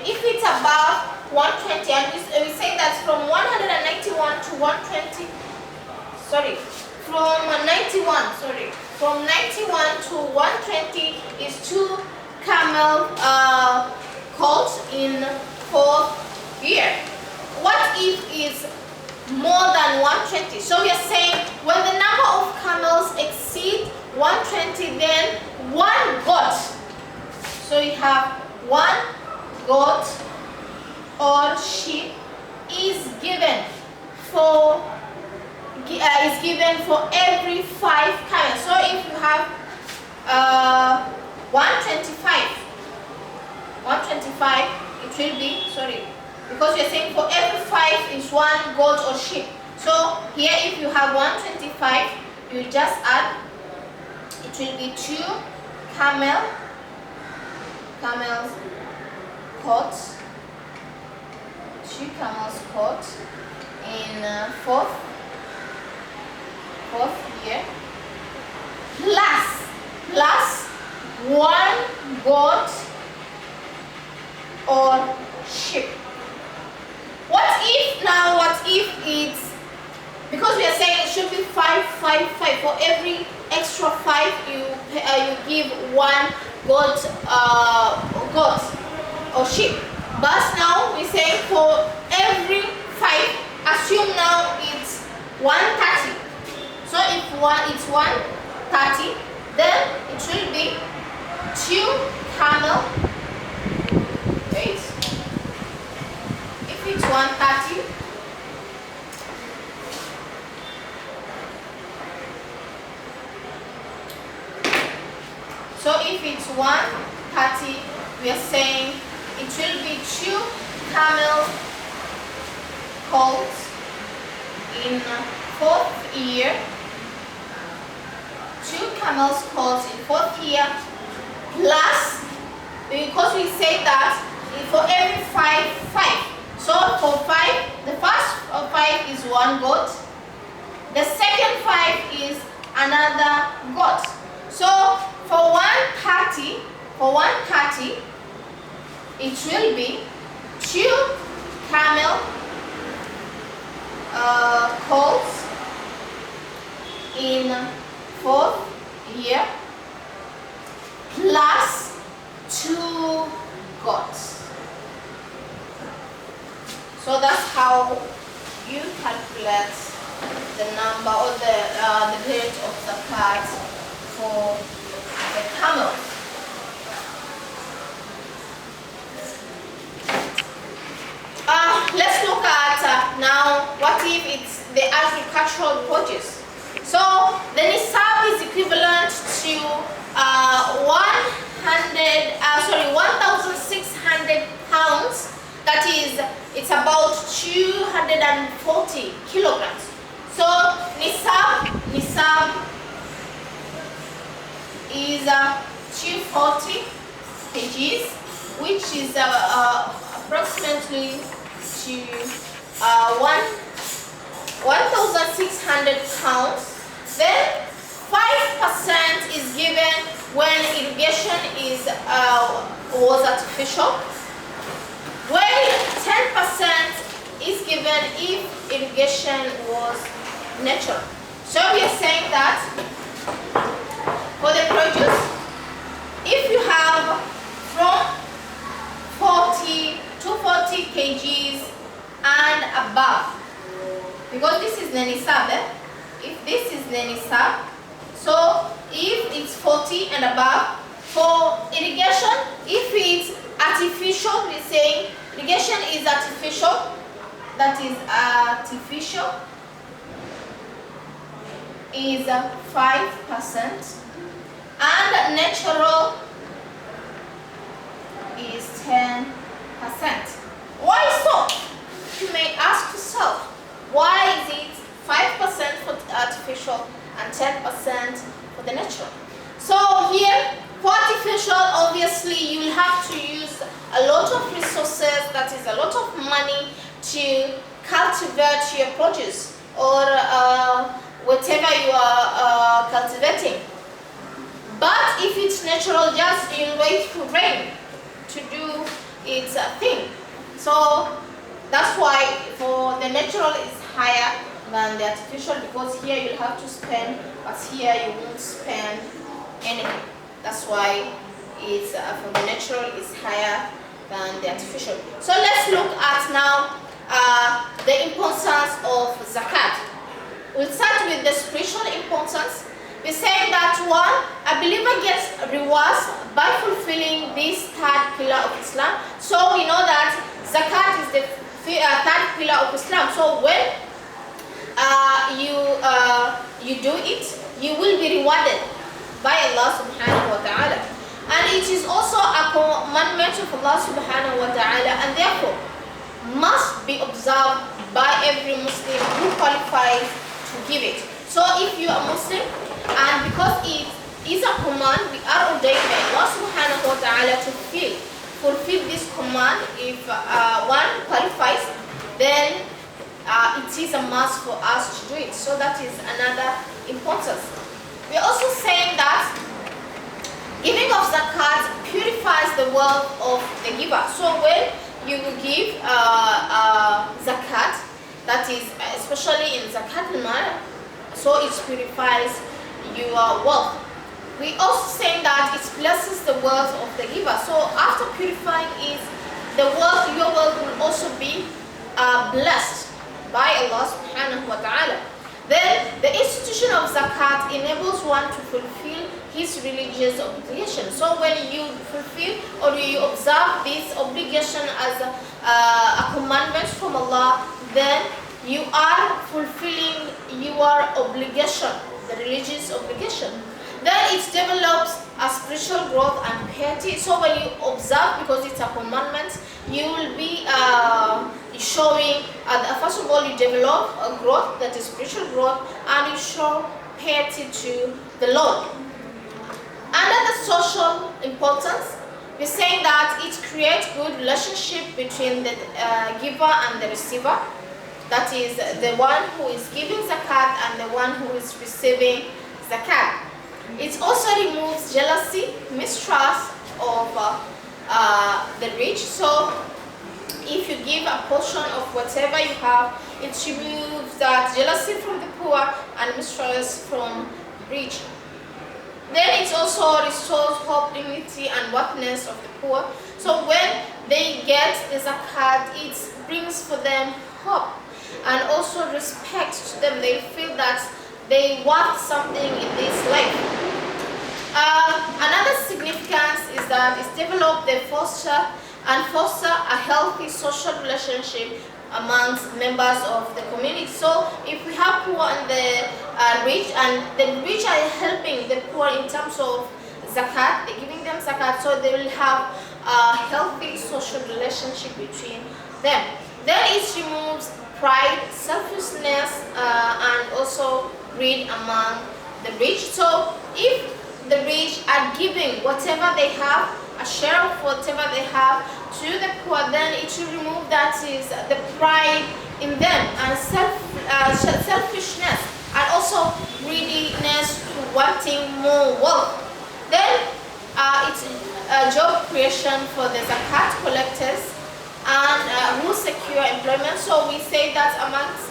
if it's above 120, and we say that from 191 to 120, from 91 to 120 is 2 camel colts in 4th year. What if it's more than 120? So we are saying when the number of camels exceed 120, then 1 goat. So you have 1 goat or sheep is given for every 5 camels. So if you have 125, it will be, because you're saying for every 5 is 1 goat or sheep. So here if you have 125, you just add, it will be 2 camels coats, 2 camels coats in 4th year, plus 1 goat or sheep. What if it's, because we are saying it should be 5, 5, 5. For every extra 5, you give 1 goat or sheep. But now we say for every 5, assume now it's 130. So if it's 130, then it will be 2 camel. Wait. If it's 130, so if it's 130, we are saying it will be 2 camel colts in 4th year. 2 camels colts in 4th year, plus, because we say that for every 5, 5. So for 5, the first 5 is 1 goat. The second 5 is another goat. So for 130, it will be 2 camel colts in 4th year, plus 2 goats. So that's how you calculate the number or the rate of the zakat for the camel. Let's look at now what if it's the agricultural produce. So the nisab is equivalent to 1,600 pounds. That is, it's about 240 kilograms. So nisab is 240 kgs, which is approximately to 1,600 pounds. Then 5% is given when irrigation was artificial, while 10% is given if irrigation was natural. So we are saying that for the produce, if you have from 240 kgs and above, because this is the nisab, if this is the nisab, so if it's 40 and above, for irrigation, if it's artificial, we're saying irrigation is artificial, that is artificial is 5%, and natural is 10%. Why so? You may ask yourself, why is it 5% for artificial and 10% for the natural? So here, for artificial, obviously you will have to use a lot of resources, that is a lot of money to cultivate your produce or whatever you are cultivating. But if it's natural, just you wait for rain to do its thing. So that's why for the natural is higher than the artificial, because here you'll have to spend, but here you won't spend anything. That's why it's for the natural is higher than the artificial. So let's look at now the importance of zakat. We'll start with the spiritual importance. We say that one, a believer gets rewards by fulfilling this third pillar of Islam. So we know that zakat is the third pillar of Islam. So when you do it, you will be rewarded by Allah subhanahu wa ta'ala. And it is also a commandment of Allah subhanahu wa ta'ala, and therefore must be observed by every Muslim who qualifies to give it. So if you are Muslim, and because it is a command, we are ordained by Allah subhanahu wa ta'ala to fulfill this command. If one qualifies, then it is a must for us to do it. So that is another importance. We are also saying that giving of zakat purifies the wealth of the giver. So when you give zakat, that is especially in zakat al-mal, so it purifies your wealth. We also saying that it blesses the wealth of the giver. So after purifying it, the wealth, your wealth will also be blessed by Allah subhanahu wa ta'ala. Then the institution of zakat enables one to fulfill his religious obligation. So when you fulfill or you observe this obligation as a commandment from Allah, then you are fulfilling your obligation, the religious obligation. Then it develops a spiritual growth and piety. So when you observe, because it's a commandment, you will be showing, first of all, you develop a growth, that is spiritual growth, and you show piety to the Lord. Under the social importance, we're saying that it creates good relationship between the giver and the receiver. That is the one who is giving zakat and the one who is receiving zakat. It also removes jealousy, mistrust of the rich. So if you give a portion of whatever you have, it removes that jealousy from the poor and mistrust from the rich. Then it also restores hope, dignity, and worthiness of the poor. So when they get the zakat, it brings for them hope and also respect to them. They feel that they want something in this life. Another significance is that it's developed the foster a healthy social relationship amongst members of the community. So if we have poor and the rich, and the rich are helping the poor in terms of zakat, they're giving them zakat, so they will have a healthy social relationship between them. Then it removes pride, selfishness, and also greed among the rich. So if the rich are giving whatever they have, a share of whatever they have to the poor, then it will remove that is the pride in them and selfishness and also greediness to wanting more wealth. Then it's job creation for the zakat collectors and who secure employment. So we say that amongst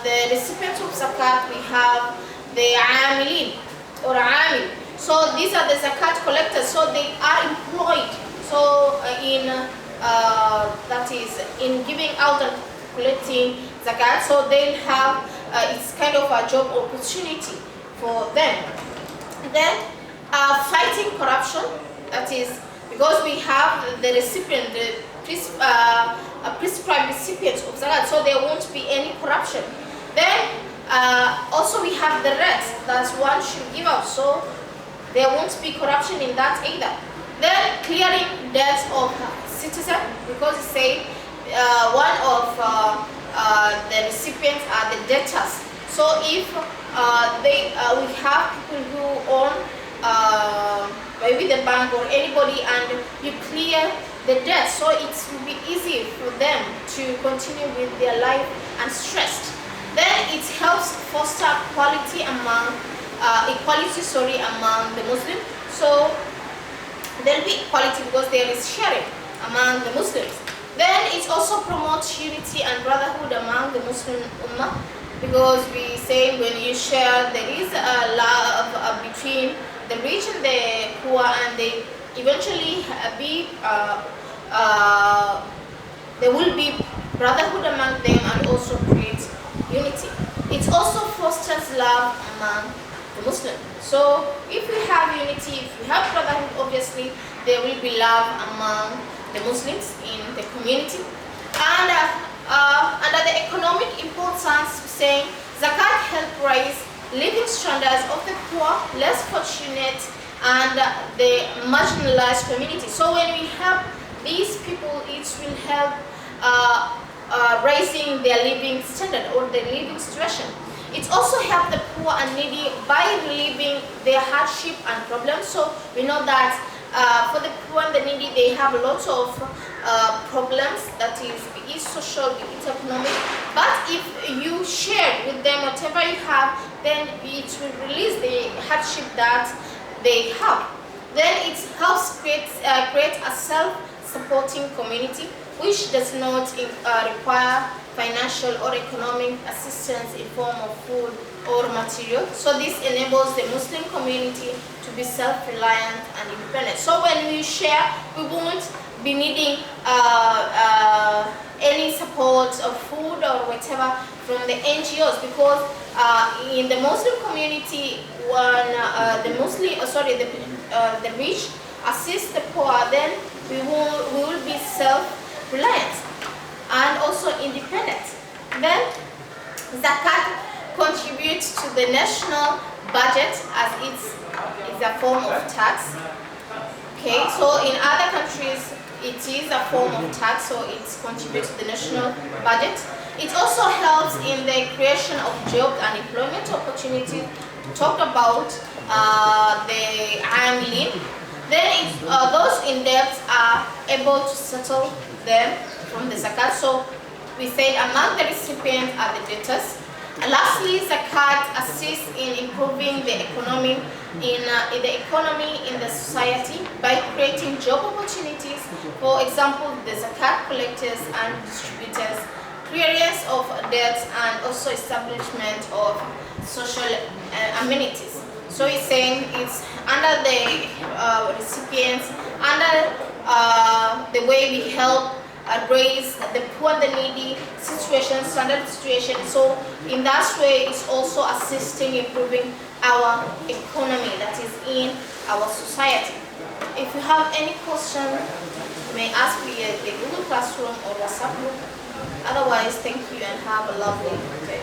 the recipients of zakat, we have the amilin or amil. So these are the zakat collectors. So they are employed. So that is in giving out and collecting zakat. So they'll have it's kind of a job opportunity for them. Then fighting corruption. That is because we have the recipient, the prescribed recipients of zakat, so there won't be any corruption. Then also we have the rest that one should give out, so there won't be corruption in that either. Then clearing debts of citizens, because it say one of the recipients are the debtors. So if we have people who own maybe the bank or anybody, and you clear the debt, so it will be easy for them to continue with their life unstressed. Then it helps foster equality among the Muslims. So there will be equality because there is sharing among the Muslims. Then it also promotes unity and brotherhood among the Muslim Ummah, because we say when you share, there is a love between the rich and the poor, and they eventually there will be brotherhood among them and also create unity. It also fosters love among the Muslims. So if we have unity, if we have brotherhood, obviously there will be love among the Muslims in the community. And under the economic importance, saying zakat help raise living standards of the poor, less fortunate, and the marginalized community. So when we help these people, it will help raising their living standard or their living situation. It also helps the poor and needy by relieving their hardship and problems. So we know that for the poor and the needy, they have a lot of problems, that is, be it social, be it economic. But if you share with them whatever you have, then it will release the hardship that they have. Then it helps create a self-supporting community, which does not require financial or economic assistance in form of food or material. So this enables the Muslim community to be self-reliant and independent. So when we share, we won't be needing any support of food or whatever from the NGOs, because in the Muslim community, when the rich assist the poor, then we will be self-reliant and also independent. Then zakat contributes to the national budget as it's a form of tax. Okay, so in other countries it is a form of tax, so it contributes to the national budget. It also helps in the creation of job and employment opportunities. We talked about the amilin. Then those in debt are able to settle them from the zakat. So we say among the recipients are the debtors. And lastly, zakat assists in improving the economy in the society by creating job opportunities. For example, the zakat collectors and distributors, clearance of debts, and also establishment of social amenities. So it's saying it's under the recipients, under the way we help raise the poor and the needy situation, standard situation. So in that way, it's also assisting improving our economy, that is in our society. If you have any question, you may ask via the Google Classroom or WhatsApp group. Otherwise, thank you and have a lovely day.